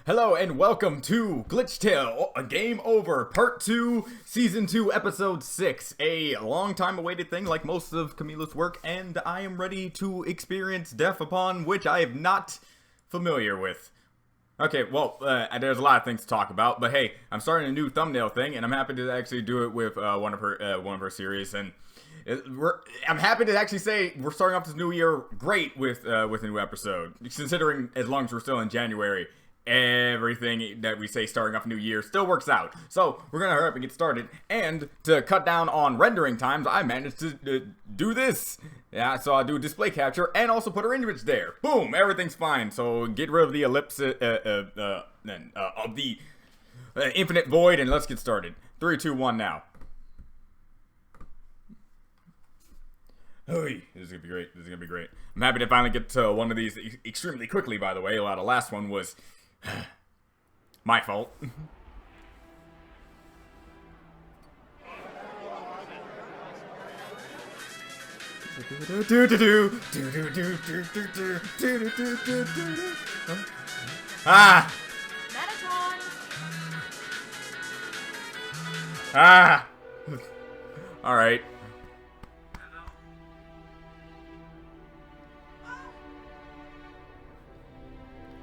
Hello and welcome to Glitchtale, a Game Over, Part 2, Season 2, Episode 6. A long time awaited thing like most of Camila's work, and I am ready to experience death upon which I am not familiar with. Okay, well, there's a lot of things to talk about, but hey, I'm starting a new thumbnail thing, and I'm happy to actually do it with one of her series, and I'm happy to actually say we're starting off this new year great with a new episode, considering as long as we're still in January. Everything that we say starting off a new year still works out. So we're gonna hurry up and get started. And to cut down on rendering times, I managed to do this. Yeah, so I'll do a display capture and also put her image there. Boom, everything's fine. So get rid of the ellipse of the infinite void, and let's get started. 3, 2, 1 now. This is gonna be great. This is gonna be great. I'm happy to finally get to one of these extremely quickly. By the way, the last one was my fault. Ah! Ah! All right.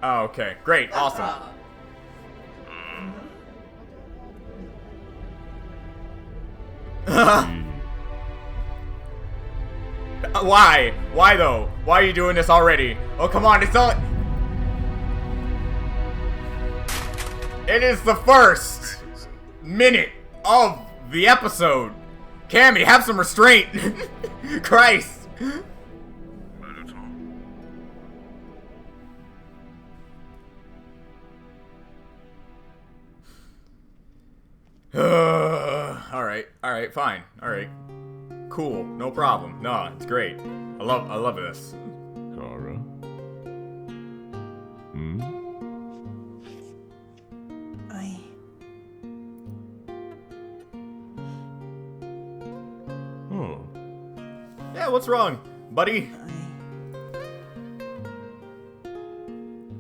Oh, okay. Great. Awesome. Why? Why though? Why are you doing this already? Oh, come on. It's all... It is the first minute of the episode. Cammy, have some restraint. Christ. Alright, fine. Alright. Cool, no problem. No, it's great. I love this. Kara? Yeah, what's wrong, buddy?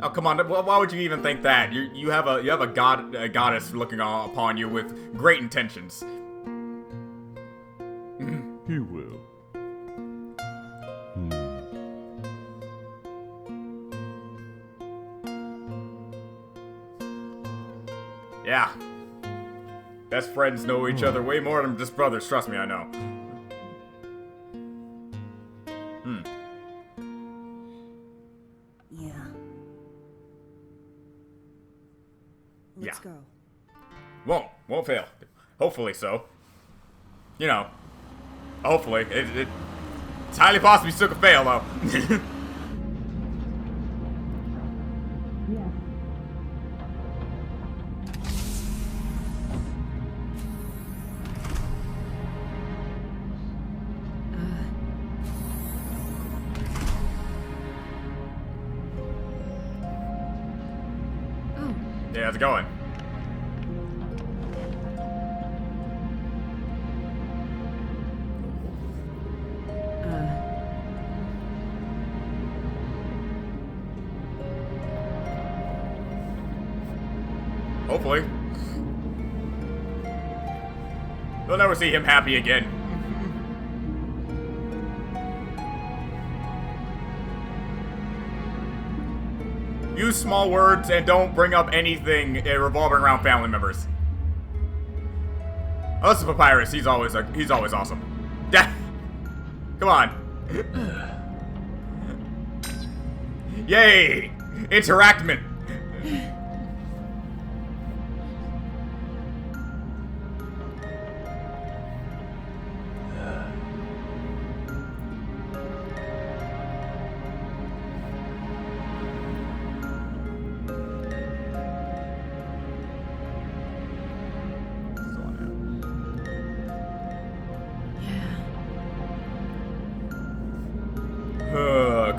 Oh, come on! Why would you even think that? You have a goddess looking upon you with great intentions. He will. Yeah. Best friends know each other way more than just brothers. Trust me, I know. Let's go. Won't fail. Hopefully so. You know, hopefully. It's highly possible you still could fail though. Yeah, how's it going? Hopefully. We'll never see him happy again. Use small words and don't bring up anything revolving around family members. Unless it's Papyrus, he's always awesome. Come on. Yay! Interactment.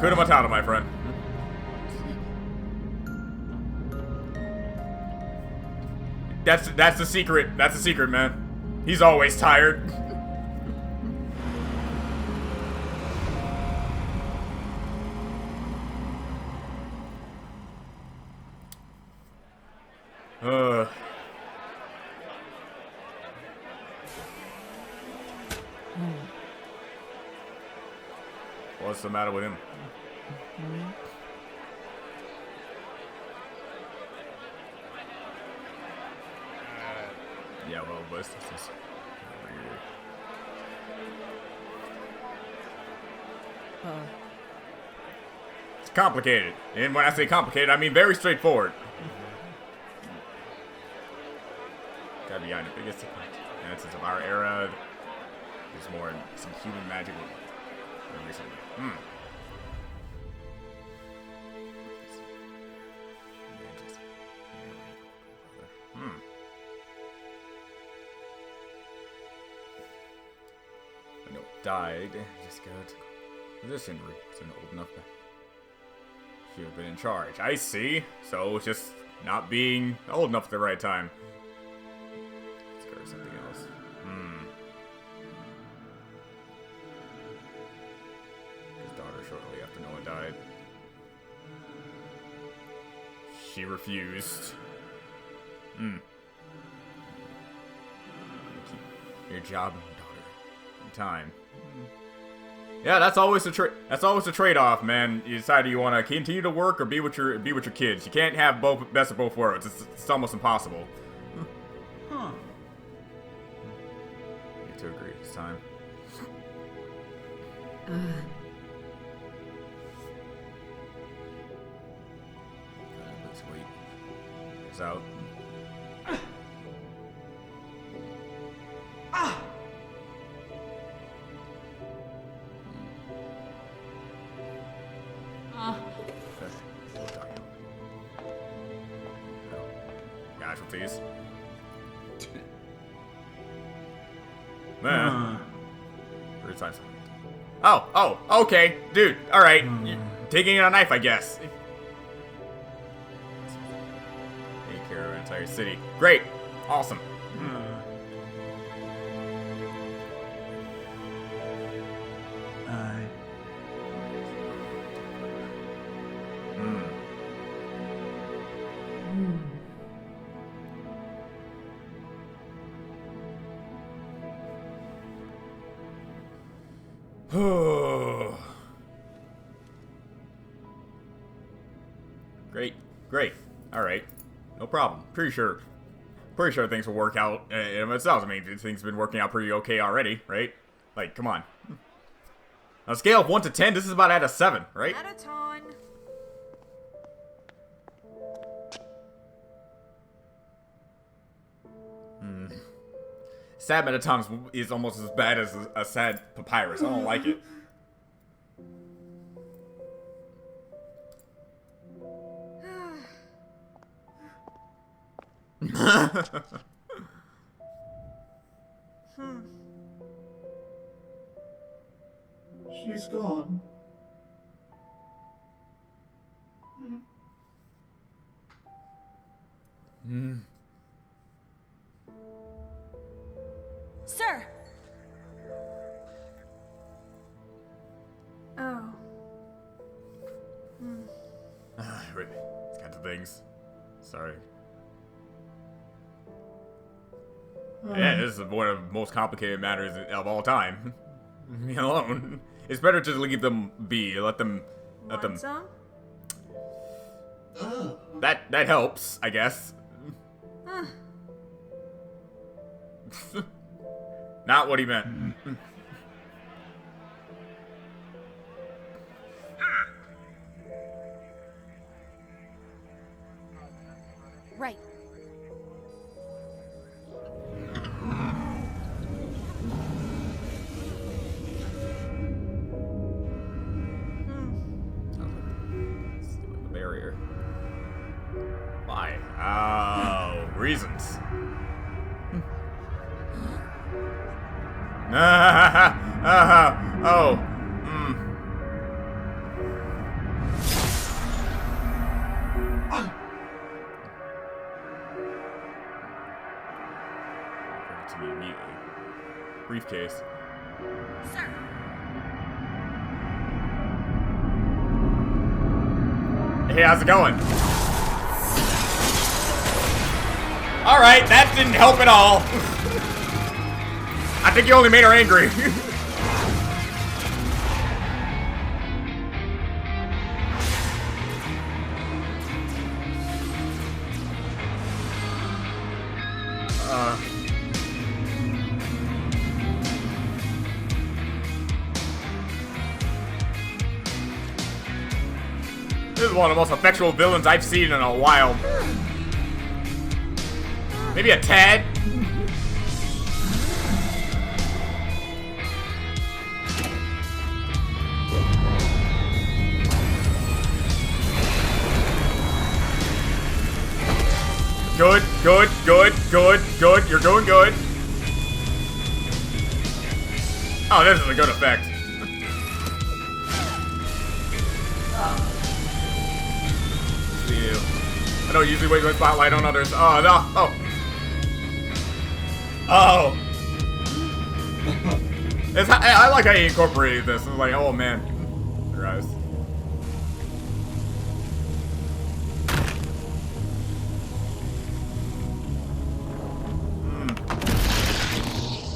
Kuda Matata, my friend. That's the secret. That's the secret, man. He's always tired. What's the matter with him? Yeah, well, but it's it's complicated. And when I say complicated, I mean very straightforward. Gotta be behind the biggest advances of our era. There's more some human magic than recently. No, died. Just got position. Wasn't old enough to. Should have been in charge. I see. So it's just not being old enough at the right time. Let's go to something else. His daughter shortly after Noah died. She refused. Your job and daughter in time. Yeah, that's always a trade-off, man. You decide you want to continue to work or be with your kids. You can't have best of both worlds. It's almost impossible. Huh. You to agree. It's time. Let's wait. It's out. Casualties. Man. Weird times. Oh, okay, dude. All right, you're taking a knife, I guess. Take care of an entire city. Great, awesome. Great. All right, no problem. Pretty sure things will work out in themselves. I mean, things have been working out pretty okay already, right? Like, come on. On a scale of 1 to 10, this is about at a 7, right? At a ton. Sad Metatons is almost as bad as a sad papyrus. I don't like it. She's gone. Sir. Oh. These kinds of things. Sorry. Yeah, this is one of the most complicated matters of all time. Leave me alone. It's better to leave them be. Let them. Some? That helps, I guess. Not what he meant. Right. The barrier. Why? Oh, reasons. Oh. To me immediately. Briefcase. Sir. Hey, how's it going? Alright, that didn't help at all. I think you only made her angry. This is one of the most effectual villains I've seen in a while. Maybe a tad? Good, good, good, good, good. You're doing good. Oh, this is a good effect. I don't usually waste my spotlight on others. Oh, no. Oh. Oh. I like how he incorporated this. It's like, oh, man. Gross.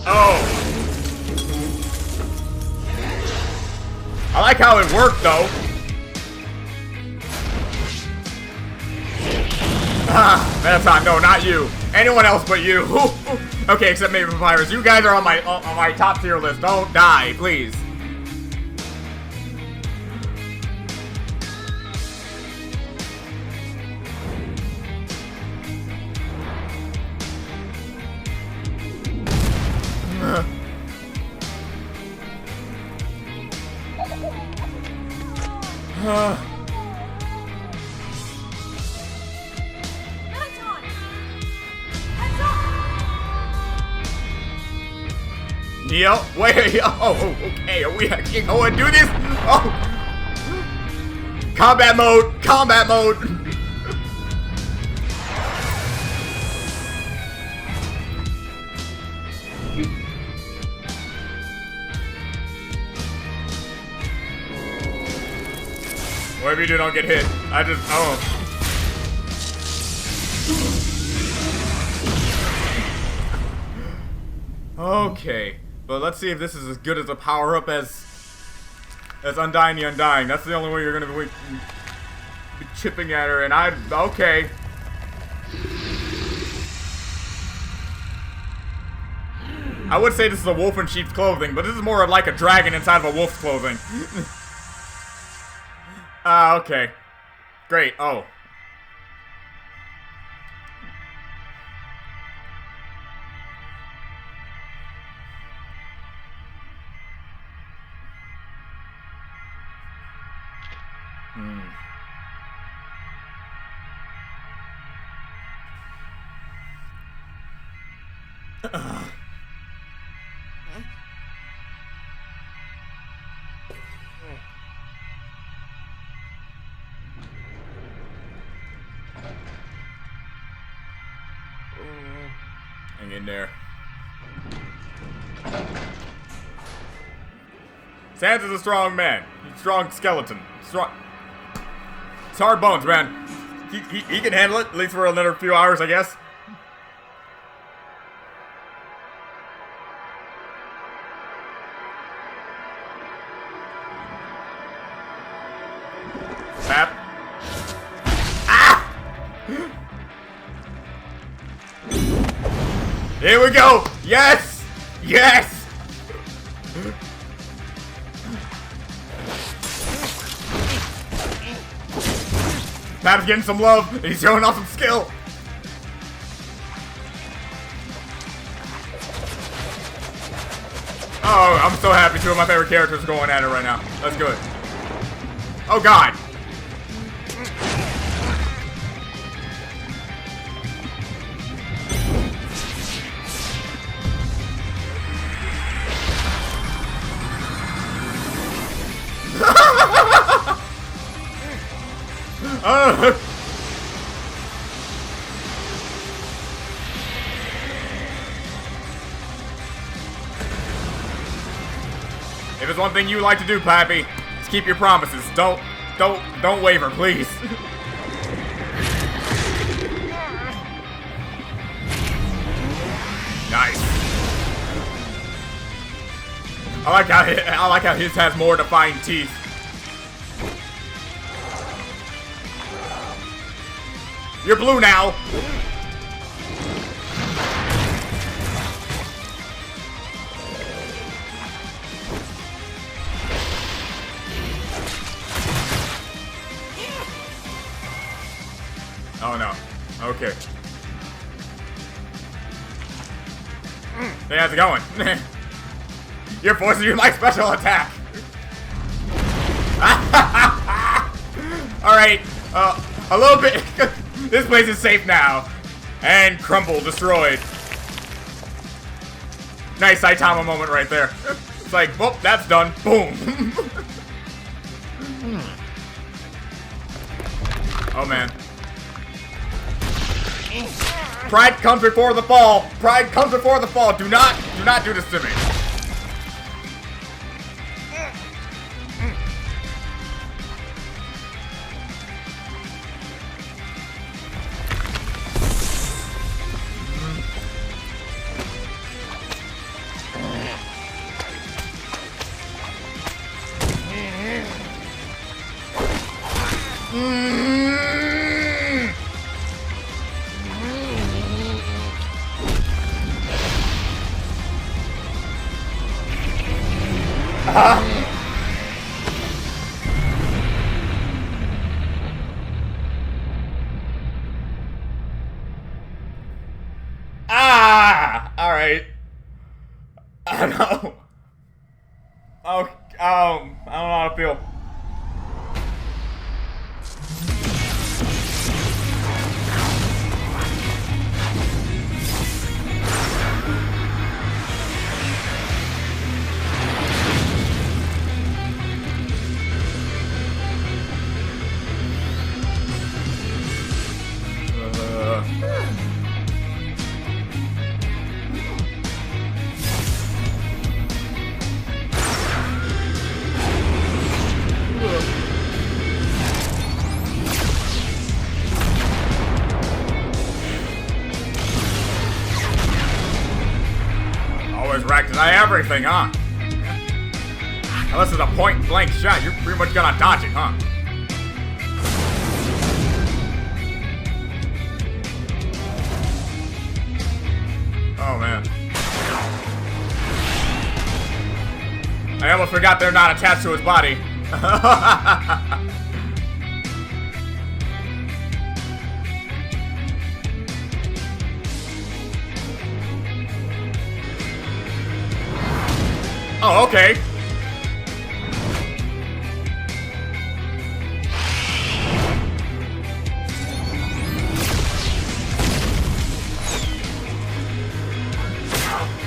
Oh. I like how it worked, though. Ah, that's not. No, not you. Anyone else but you. Okay, except maybe Papyrus. You guys are on my top tier list. Don't die, please. Neo, wait, oh, okay, are we actually going to do this? Oh! Combat mode! Combat mode! Whatever you do, don't get hit. I just, oh. Okay. But let's see if this is as good as a power-up as Undying the Undying. That's the only way you're gonna be chipping at her, and okay. I would say this is a wolf in sheep's clothing, but this is more like a dragon inside of a wolf's clothing. Okay. Great, oh. Hang in there. Sans is a strong man. He's a strong skeleton. Strong. It's hard bones, man. He can handle it, at least for another few hours, I guess. Tap. Ah! Here we go! Yes! Yes! Pap's getting some love, and he's showing off some skill. Oh, I'm so happy two of my favorite characters are going at it right now. That's good. Oh, God. If it's one thing you like to do, Pappy, is keep your promises. Don't waver, please. I like how his has more defined teeth. You're blue now. Oh no. Okay. Hey, how's it going? You're forcing you my special attack. Alright, a little bit. This place is safe now. And crumble, destroyed. Nice Saitama moment right there. It's like, whoop, that's done. Boom. Oh man. Pride comes before the fall. Pride comes before the fall. Do not do this to me. Alright. I don't know. Oh, I don't know how to feel. Everything, huh? Unless it's a point-blank shot, you're pretty much gonna dodge it, huh? Oh, man. I almost forgot they're not attached to his body. Oh, okay.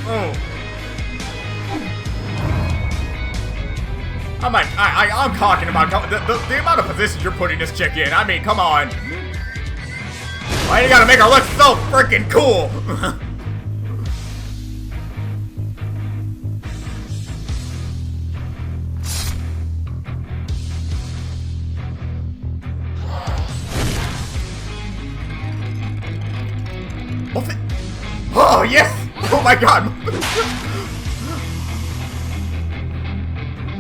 Oh. I'm talking about the amount of positions you're putting this chick in. I mean, come on. Why you gotta make her look so freaking cool? Oh, yes! Oh my god!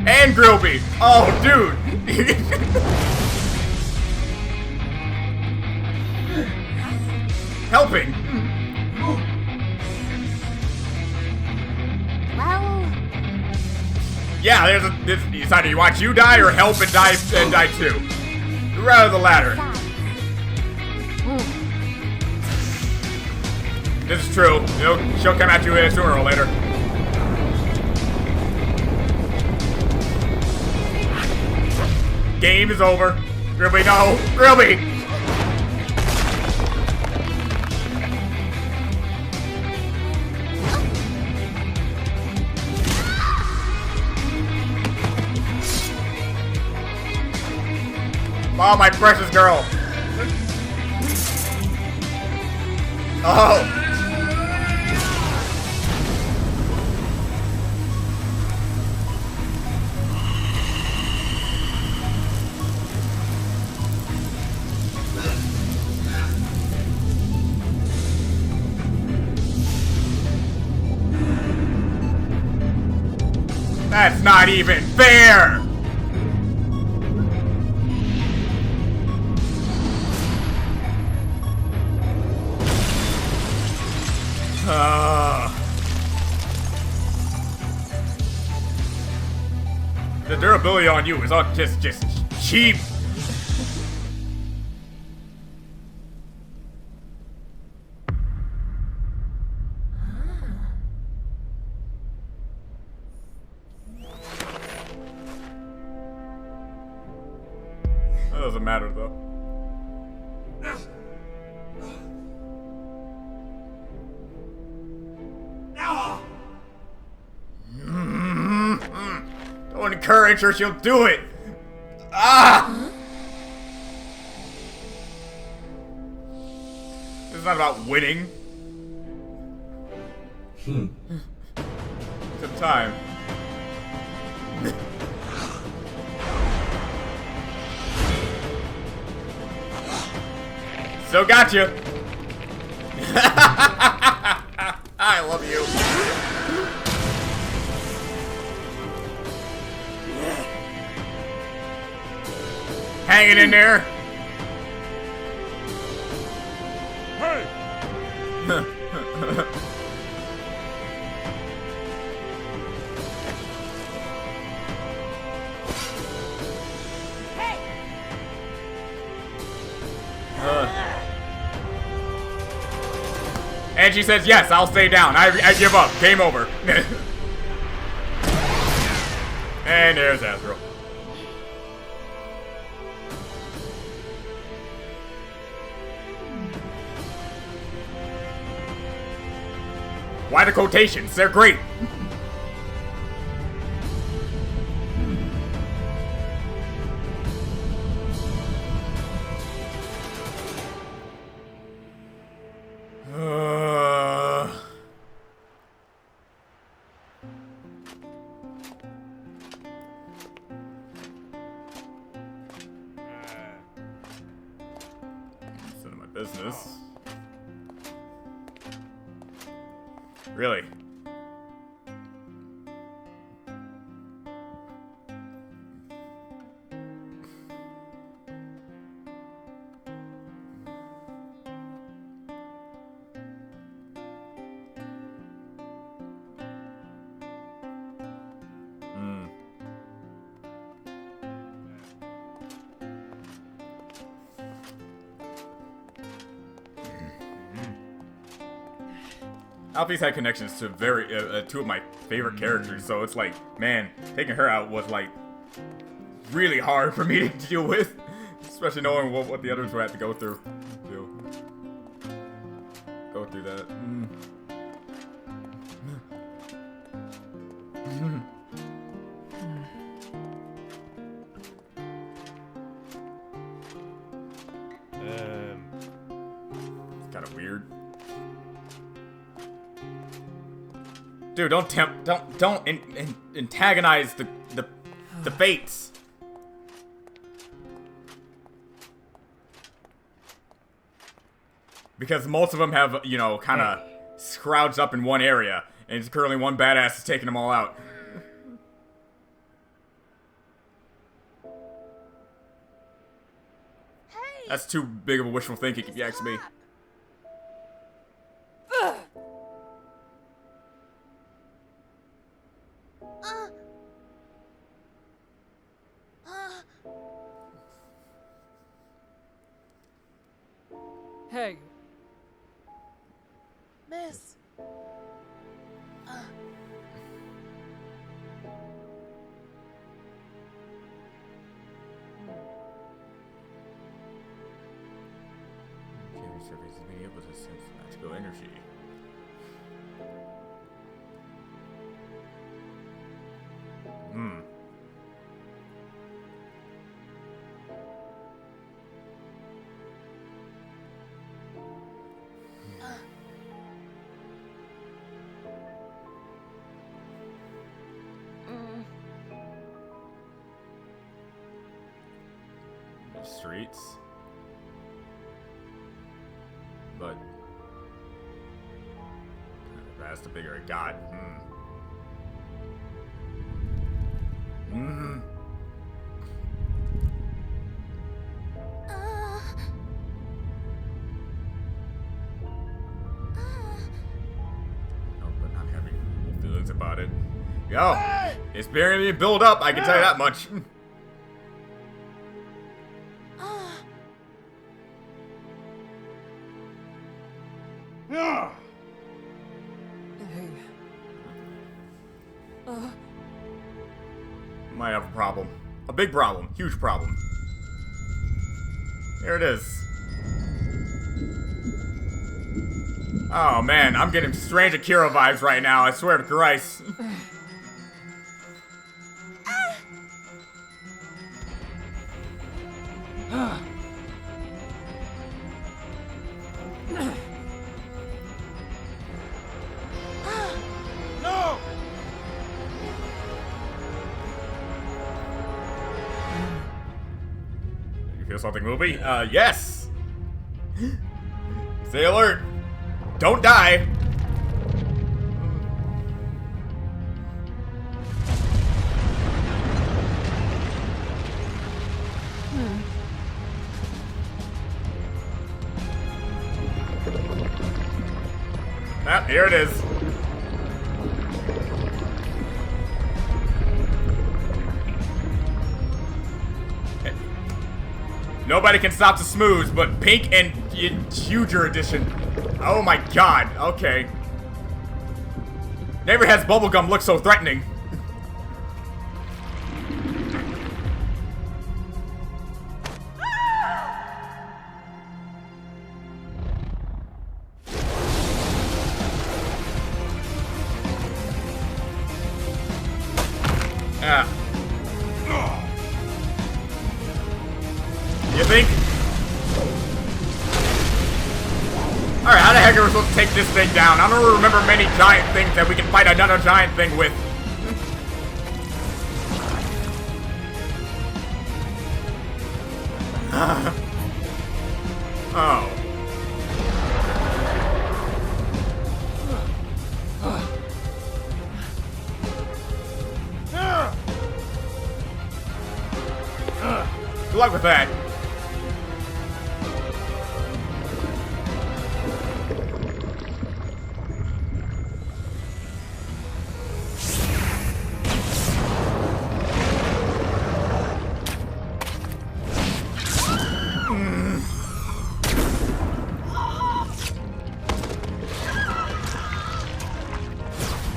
And Grilby! Oh, dude! Helping! Well... Yeah, it's either you watch you die or help and die too. Rather the latter. This is true. She'll come at you sooner or later. Game is over. Grilby, no! Grilby! Oh, my precious girl. Oh. That's not even fair! The durability on you is all just cheap. That doesn't matter though. Don't encourage her, she'll do it. Ah! This is not about winning. Some time. Still got you. I love you. Hanging in there. Hey! And she says, yes, I'll stay down. I give up. Game over. And there's Astro. Why the quotations? They're great. None of my business. Really? Alfie's had connections to two of my favorite characters, so it's like, man, taking her out was like really hard for me to deal with, especially knowing what the others would have to go through. Go through that. It's kind of weird. Dude, don't antagonize the fates. Because most of them have, you know, kind of scrounged up in one area, and it's currently one badass is taking them all out. Hey! That's too big of a wishful thinking, if you ask me. Hey. Miss. Carry surveys is being able to sense magical energy. Streets, but that's the bigger it got. Mm. Oh, but not having feelings about it. Yo, it's barely build up, I can tell you that much. Yeah. Might have a problem. A big problem. Huge problem. Here it is. Oh man, I'm getting strange Akira vibes right now, I swear to Christ. No. You feel something moving? Yes! Stay alert! Don't die! Ah, here it is. Nobody can stop the smooths, but Pink and Huger Edition. Oh my god, okay. Never has bubblegum look so threatening. Ah. You think? Alright, how the heck are we supposed to take this thing down? I don't remember many giant things that we can fight another giant thing with. Oh. Good luck with that.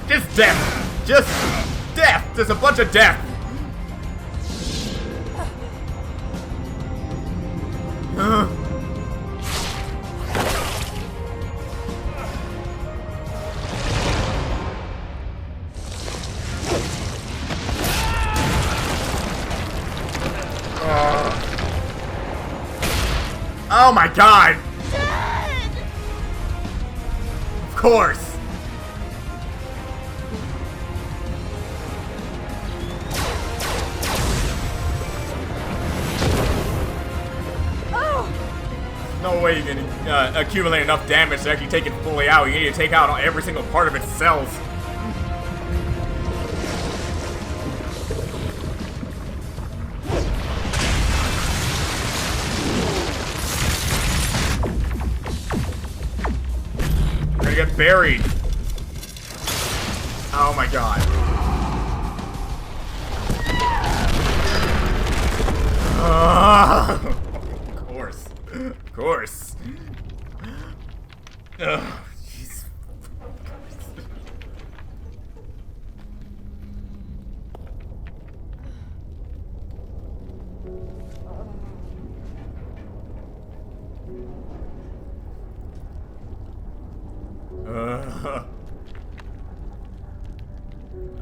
Just death! Just death! There's a bunch of death! Oh my god! Dad! Of course! No way you can accumulate enough damage to actually take it fully out. You need to take out every single part of its cells. We're gonna get buried. Oh my god. Of course. Of course. Ugh, jeez.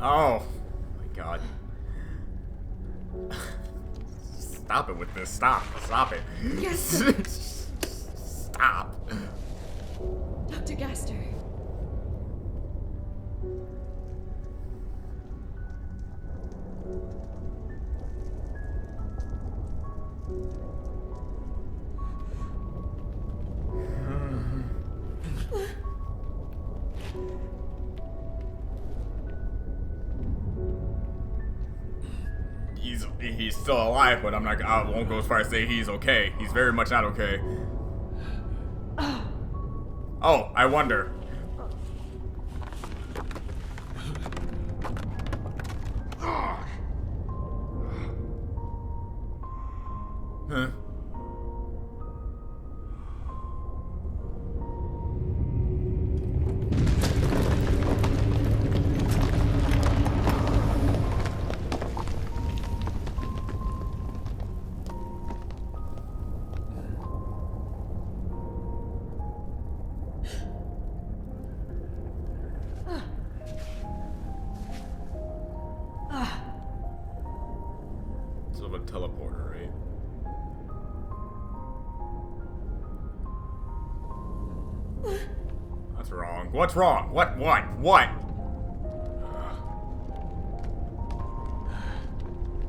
Oh my god. Stop it with this. Stop. Stop it. Yes, sir. Stop. Dr. Gaster. he's still alive, but I won't go as far as say he's okay. He's very much not okay. Oh, I wonder. Huh? Sort of a teleporter, right? That's wrong. What's wrong? What?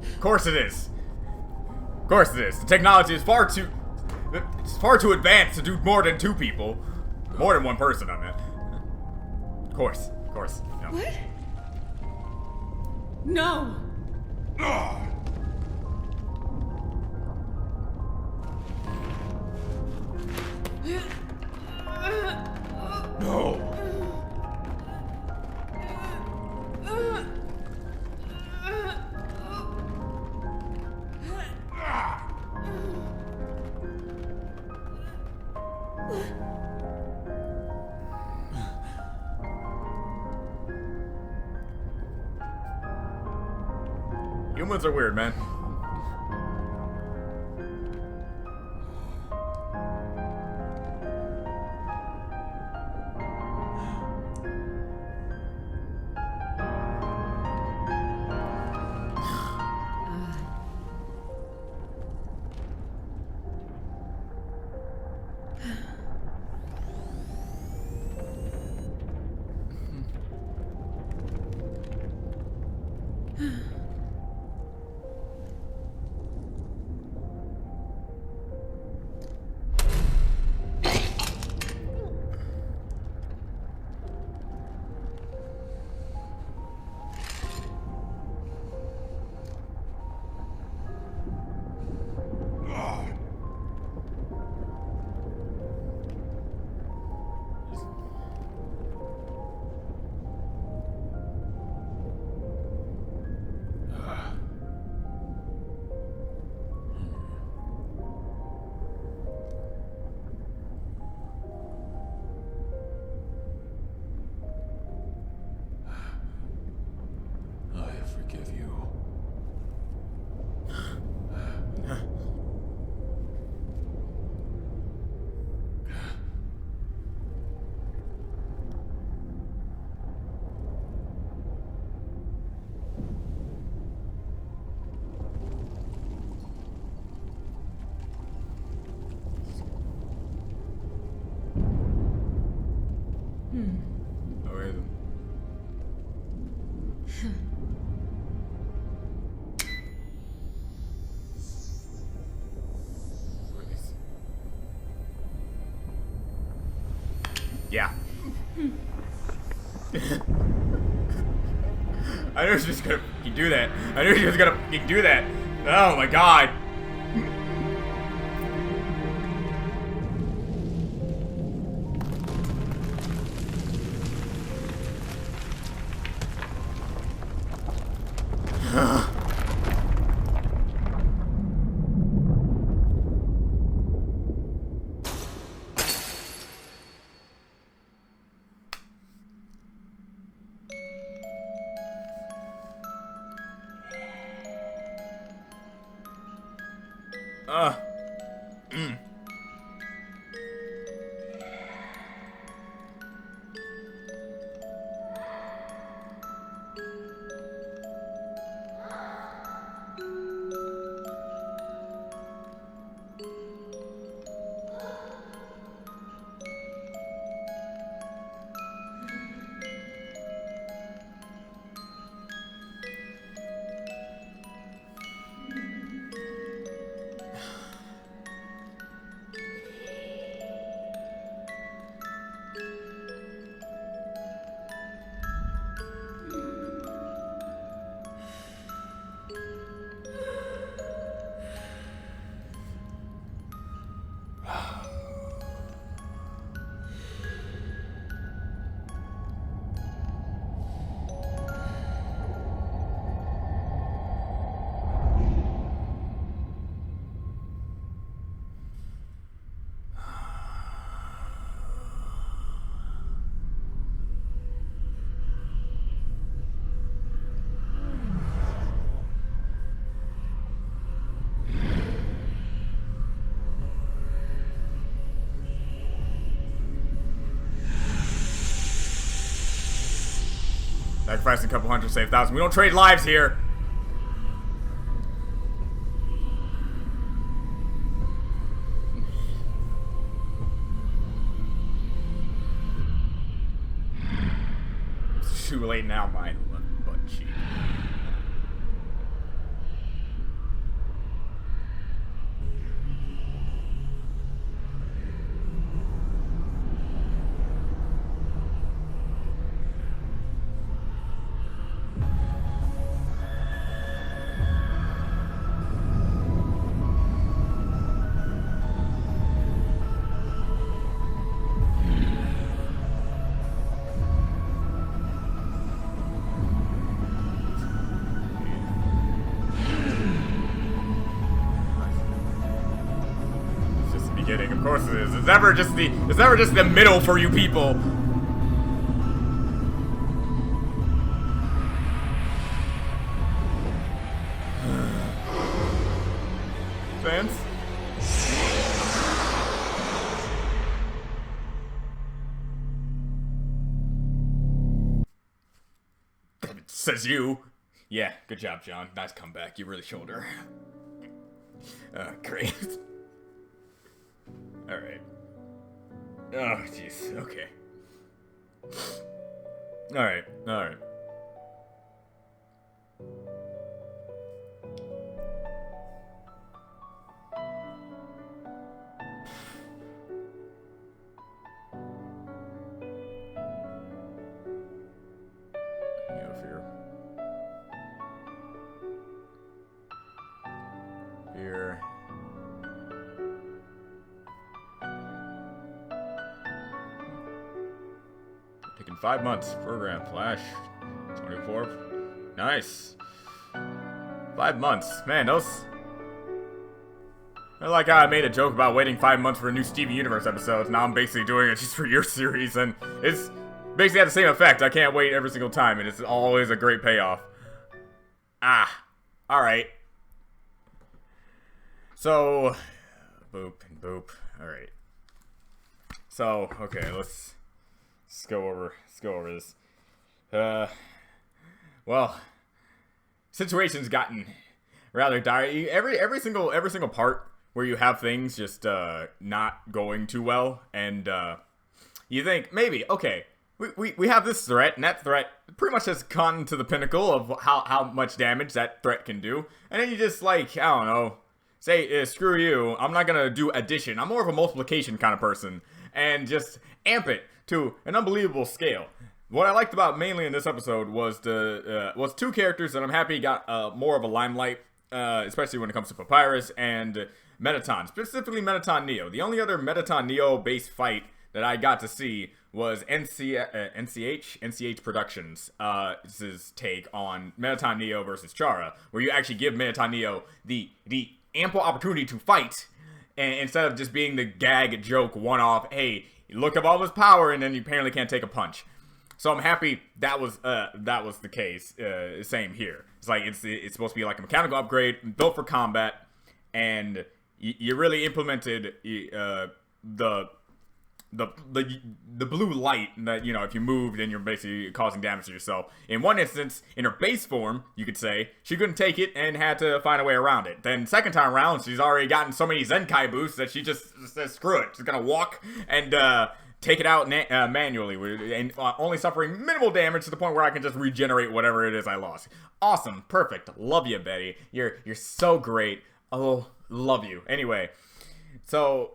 Of course it is. Of course it is. The technology is far too advanced to do more than two people. More than one person, I meant. Of course. No. What? No. No. Humans are weird, man. I forgive you. Oh, wait. Yeah. I knew she was gonna do that. I knew she was gonna do that. Oh my god. Sacrificing a couple hundred to save 1,000. We don't trade lives here. It's too late now, mine. But cheap. Of course it is. It's never just the middle for you people. Fans? Says you. Yeah, good job, John. Nice comeback. You really showed her. Great. Alright. Oh, jeez. Okay. Alright. Alright. Here. Taking 5 months. Program. Flash. 24th. Nice. 5 months. Man, those... I like how I made a joke about waiting 5 months for a new Steven Universe episode. Now I'm basically doing it just for your series, and it's basically had the same effect. I can't wait every single time, and it's always a great payoff. Ah. Alright. So... Boop and boop. Alright. So, okay, let's go over this. Well, situation's gotten rather dire. Every single part where you have things just not going too well, and you think maybe okay, we have this threat, and that threat pretty much has gotten to the pinnacle of how much damage that threat can do, and then you just like I don't know, say screw you, I'm not gonna do addition. I'm more of a multiplication kind of person, and just amp it to an unbelievable scale. What I liked about mainly in this episode was was two characters that I'm happy got more of a limelight, especially when it comes to Papyrus and Mettaton, specifically Mettaton Neo. The only other Mettaton Neo based fight that I got to see was NCH Productions' take on Mettaton Neo versus Chara, where you actually give Mettaton Neo the ample opportunity to fight, and instead of just being the gag joke one-off, hey, look up all this power, and then you apparently can't take a punch. So I'm happy that was the case. Same here. It's like it's supposed to be like a mechanical upgrade built for combat, and you really implemented the blue light that, you know, if you move, then you're basically causing damage to yourself. In one instance, in her base form, you could say, she couldn't take it and had to find a way around it. Then second time around, she's already gotten so many Zenkai boosts that she just says, screw it. She's gonna walk and take it out manually, and only suffering minimal damage to the point where I can just regenerate whatever it is I lost. Awesome. Perfect. Love you, Betty. You're so great. Oh, love you. Anyway, so...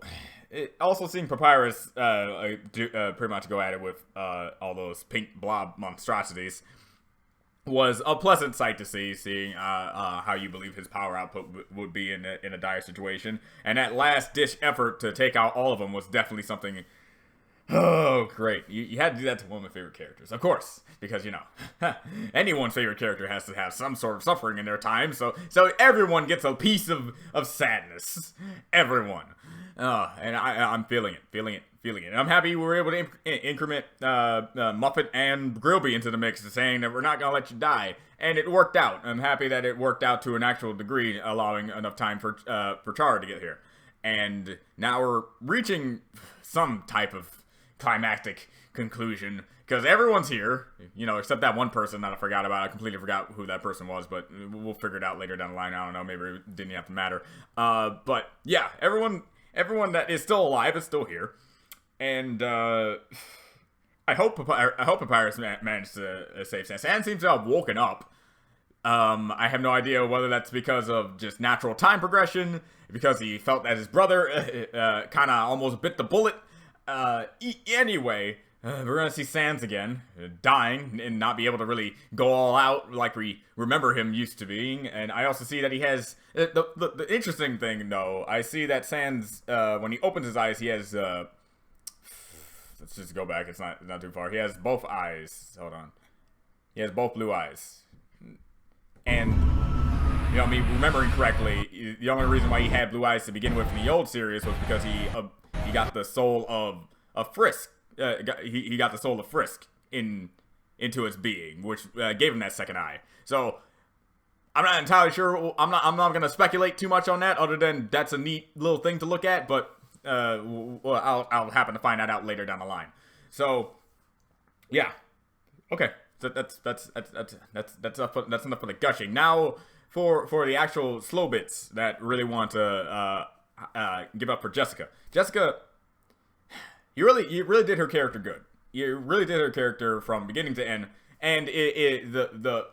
also seeing Papyrus pretty much go at it with all those pink blob monstrosities was a pleasant sight to see, seeing how you believe his power output would be in a dire situation. And that last ditch effort to take out all of them was definitely something... Oh, great. You had to do that to one of my favorite characters, of course, because, you know, anyone's favorite character has to have some sort of suffering in their time, so everyone gets a piece of sadness. Everyone. And I'm feeling it. And I'm happy we were able to increment Muppet and Grillby into the mix, saying that we're not going to let you die. And it worked out. I'm happy that it worked out to an actual degree, allowing enough time for Chara to get here. And now we're reaching some type of climactic conclusion, because everyone's here, except that one person that I forgot about. I completely forgot who that person was, but we'll figure it out later down the line. I don't know, maybe it didn't have to matter. But yeah, everyone that is still alive is still here, and I hope Papyrus managed to save Sans. Sans seems to have woken up. I have no idea whether that's because of just natural time progression, because he felt that his brother kind of almost bit the bullet. Anyway, we're gonna see Sans again, dying and not be able to really go all out like we remember him used to being. And I also see that he has the interesting thing, though. I see that Sans, when he opens his eyes, he has let's just go back. It's not too far. He has both eyes. Hold on. He has both blue eyes. And, me remembering correctly, the only reason why he had blue eyes to begin with in the old series was because he got the soul of Frisk. He got the soul of Frisk into his being, which gave him that second eye. So I'm not entirely sure. I'm not gonna speculate too much on that, other than that's a neat little thing to look at. But I'll happen to find that out later down the line. So yeah, okay. So that's enough for the gushing. Now for the actual slow bits that really want to give up for Jessica. Jessica, you really did her character good. You really did her character from beginning to end. And the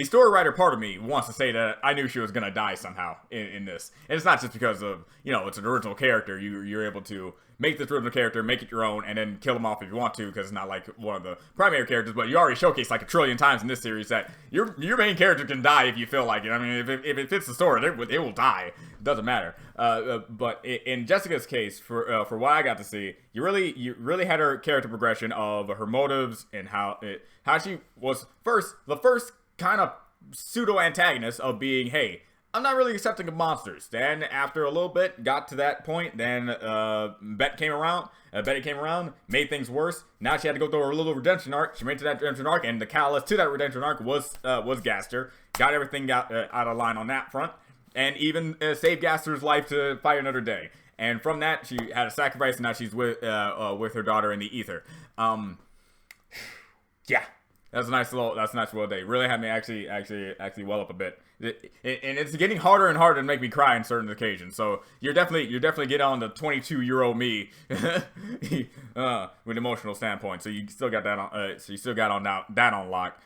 story writer part of me wants to say that I knew she was gonna die somehow in this. And it's not just because of, it's an original character. You're able to make this original character, make it your own, and then kill them off if you want to, because it's not like one of the primary characters. But you already showcased like a trillion times in this series that your main character can die if you feel like it. I mean, if it fits the story, it will die. It doesn't matter. But in Jessica's case, for what I got to see, you really had her character progression of her motives and how she was the first kind of pseudo antagonist of being, hey, I'm not really accepting of monsters. Then after a little bit, got to that point, then Betty came around, made things worse. Now she had to go through her little redemption arc. She made it to that redemption arc, and the catalyst to that redemption arc was Gaster. Got everything out of line on that front, and even saved Gaster's life to fight another day. And from that, she had a sacrifice, and now she's with her daughter in the ether. Yeah. That's a nice little day. Really had me actually well up a bit. And it's getting harder and harder to make me cry on certain occasions. So you're definitely getting on the 22-year-old me with an emotional standpoint. So you still got that on. That on lock.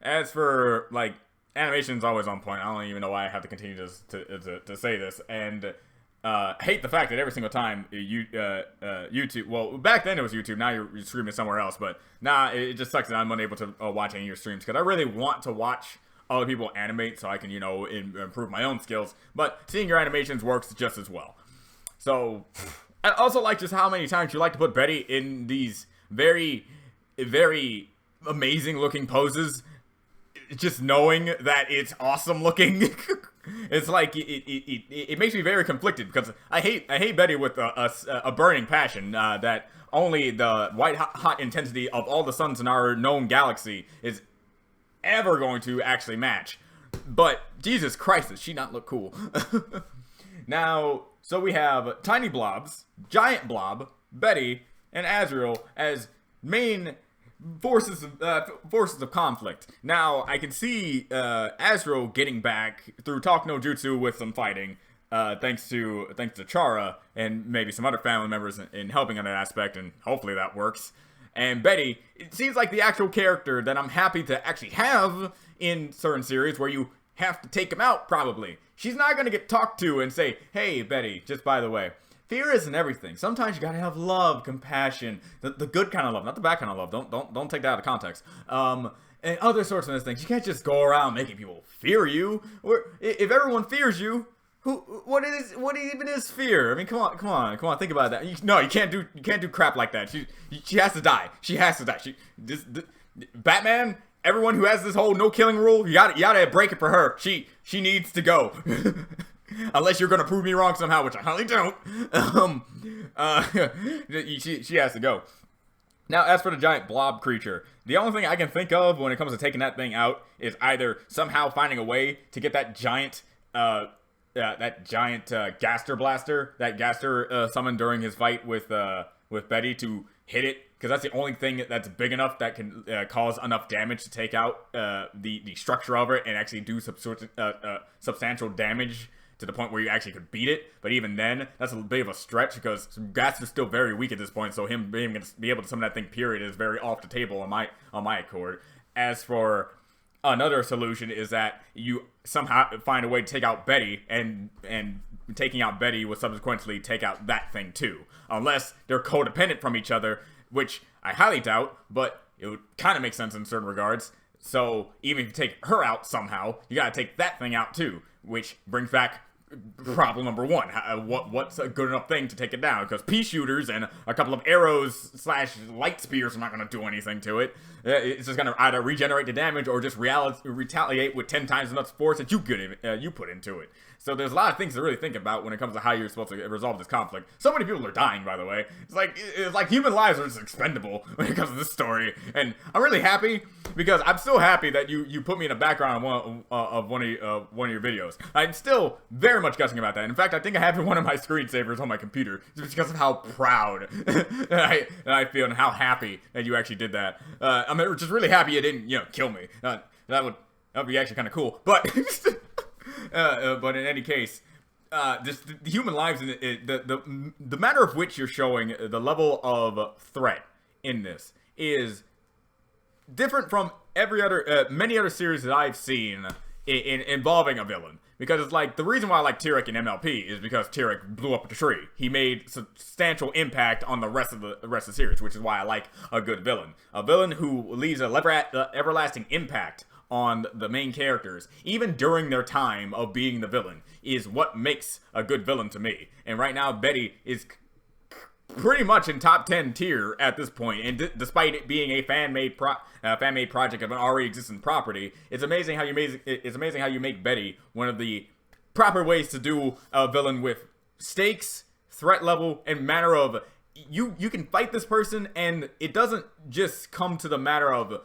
As for like animation's always on point. I don't even know why I have to continue to say this. And hate the fact that every single time YouTube, well, back then it was YouTube, now you're streaming somewhere else, but it just sucks that I'm unable to watch any of your streams, because I really want to watch other people animate so I can, improve my own skills, but seeing your animations works just as well. So, I also like just how many times you like to put Betty in these very, very amazing looking poses, just knowing that it's awesome looking. It's like it makes me very conflicted, because I hate Betty with a burning passion that only the white hot intensity of all the suns in our known galaxy is ever going to actually match. But Jesus Christ, does she not look cool? Now, so we have Tiny Blobs, Giant Blob, Betty, and Azrael as main forces of conflict. Now, I can see Azrael getting back through Talk No Jutsu with some fighting, thanks to Chara and maybe some other family members in helping on that aspect, and hopefully that works. And Betty, it seems like the actual character that I'm happy to actually have in certain series where you have to take him out, probably. She's not going to get talked to and say, hey, Betty, just by the way, fear isn't everything. Sometimes you gotta have love, compassion, the good kind of love, not the bad kind of love. Don't take that out of context. And other sorts of things. You can't just go around making people fear you. Or if everyone fears you, what even is fear? I mean, come on. Think about that. You can't do crap like that. She has to die. She has to die. Batman. Everyone who has this whole no killing rule, you gotta break it for her. She needs to go. Unless you're gonna prove me wrong somehow, which I highly don't. She has to go. Now, as for the giant blob creature, the only thing I can think of when it comes to taking that thing out is either somehow finding a way to get that giant Gaster blaster that Gaster summoned during his fight with Betty to hit it, because that's the only thing that's big enough that can cause enough damage to take out the structure of it and actually do substantial damage to the point where you actually could beat it. But even then, that's a bit of a stretch, because Gaster's still very weak at this point, so him being able to be able to summon that thing, period, is very off the table on my accord. As for another solution, is that you somehow find a way to take out Betty, and taking out Betty will subsequently take out that thing too, unless they're codependent from each other, which I highly doubt, but it would kind of make sense in certain regards. So even if you take her out somehow, you gotta take that thing out too, which brings back problem number one. What's a good enough thing to take it down? Because pea shooters and a couple of arrows / light spears are not going to do anything to it. It's just going to either regenerate the damage or just retaliate with 10 times enough force that you put into it. So there's a lot of things to really think about when it comes to how you're supposed to resolve this conflict. So many people are dying, by the way. It's like human lives are just expendable when it comes to this story. And I'm really happy, because I'm still happy that you put me in the background of one of your videos. I'm still very much gushing about that. In fact, I think I have one of my screensavers on my computer just because of how proud that I feel and how happy that you actually did that. I'm just really happy you didn't, kill me. That would be actually kind of cool. But but in any case, just the human lives and the manner of which you're showing the level of threat in this is different from many other series that I've seen involving a villain. Because it's like, the reason why I like Tyrek in MLP is because Tyrek blew up the tree. He made substantial impact on the rest of the series, which is why I like a good villain. A villain who leaves an everlasting impact on the main characters, even during their time of being the villain, is what makes a good villain to me. And right now, Betty is pretty much in top 10 tier at this point, and despite it being a fan-made project of an already existing property, it's amazing how you make Betty one of the proper ways to do a villain with stakes, threat level, and manner of you can fight this person, and it doesn't just come to the matter of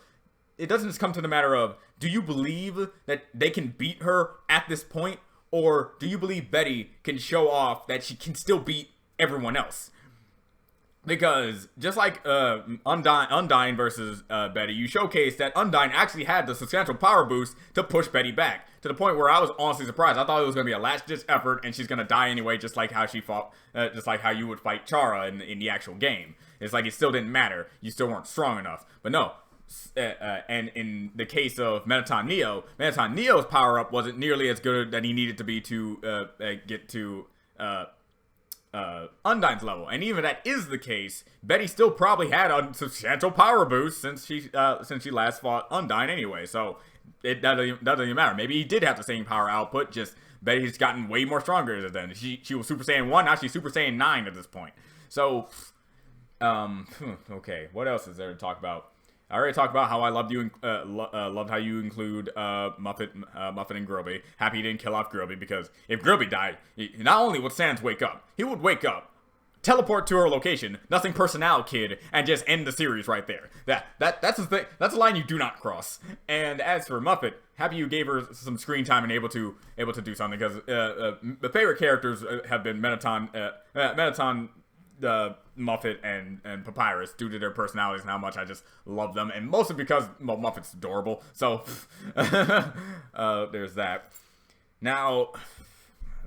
do you believe that they can beat her at this point, or do you believe Betty can show off that she can still beat everyone else? Because just like Undyne versus Betty, you showcased that Undyne actually had the substantial power boost to push Betty back, to the point where I was honestly surprised. I thought it was going to be a last-ditch effort and she's going to die anyway, just like how she fought, just like how you would fight Chara in the actual game. It's like it still didn't matter. You still weren't strong enough. But no. And in the case of Mettaton Neo's power-up wasn't nearly as good that he needed to be to get to Undyne's level. And even if that is the case, Betty still probably had a substantial power boost since she last fought Undyne anyway. So that doesn't even matter. Maybe he did have the same power output, just Betty's gotten way more stronger than she was Super Saiyan 1, now she's Super Saiyan 9 at this point. So okay, what else is there to talk about? I already talked about how I loved how you include Muffet and Groby. Happy you didn't kill off Groby, because if Groby died, not only would Sans wake up, he would wake up, teleport to her location, nothing personnel kid, and just end the series right there. That's the thing. That's a line you do not cross. And as for Muffet, happy you gave her some screen time and able to do something, because the favorite characters have been Mettaton, Muffet and Papyrus, due to their personalities and how much I just love them, and mostly because Muffet's adorable. So there's that. Now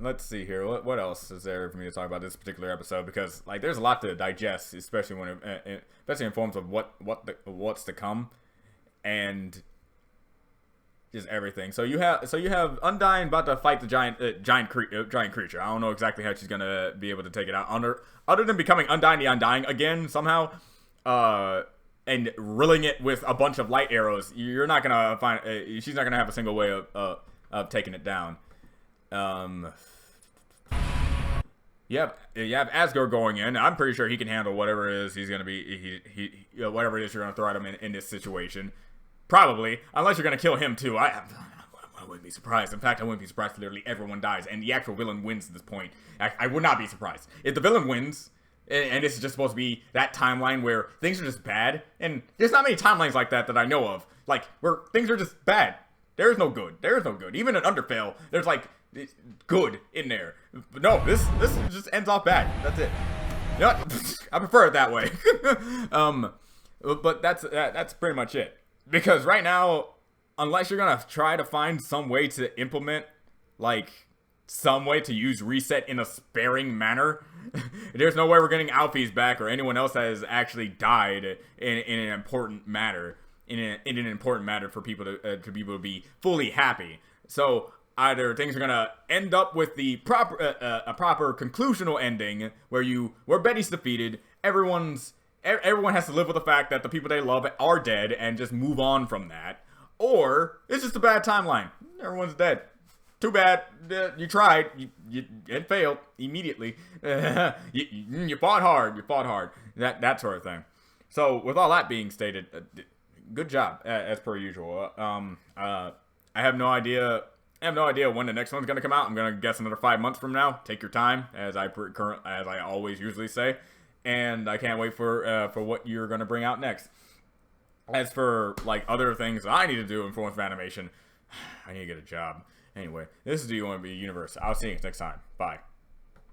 let's see here. What else is there for me to talk about this particular episode? Because like there's a lot to digest, especially especially in forms of what's to come, and just everything. So you have Undyne about to fight the giant creature. I don't know exactly how she's gonna be able to take it out other than becoming Undyne the Undying again somehow, and rilling it with a bunch of light arrows. You're not gonna find she's not gonna have a single way of taking it down. You have Asgore going in. I'm pretty sure he can handle whatever it is he's gonna be. Whatever it is you're gonna throw at him in this situation. Probably, unless you're gonna kill him too. I wouldn't be surprised. In fact, I wouldn't be surprised if literally everyone dies and the actual villain wins at this point. I would not be surprised if the villain wins. And this is just supposed to be that timeline where things are just bad. And there's not many timelines like that I know of. Like where things are just bad. There is no good. There is no good. Even in Undertale, there's like good in there. But no, this just ends off bad. That's it. You know what? I prefer it that way. But that's pretty much it. Because right now, unless you're gonna try to find some way to implement, like, some way to use reset in a sparing manner, there's no way we're getting Alfie's back or anyone else that has actually died in an important matter. In an important matter for people to be fully happy. So either things are gonna end up with the proper a proper conclusional ending where Betty's defeated, everyone has to live with the fact that the people they love are dead and just move on from that, or it's just a bad timeline. Everyone's dead. Too bad. You tried. It failed immediately. You fought hard. You fought hard. That sort of thing. So with all that being stated, good job as per usual. I have no idea. When the next one's gonna come out. I'm gonna guess another 5 months from now. Take your time, as I always usually say, and I can't wait for what you're gonna bring out next. As for like other things I need to do in forms of animation, I need to get a job. Anyway, this is Do You Want to Be a Universe. I'll see you next time. Bye.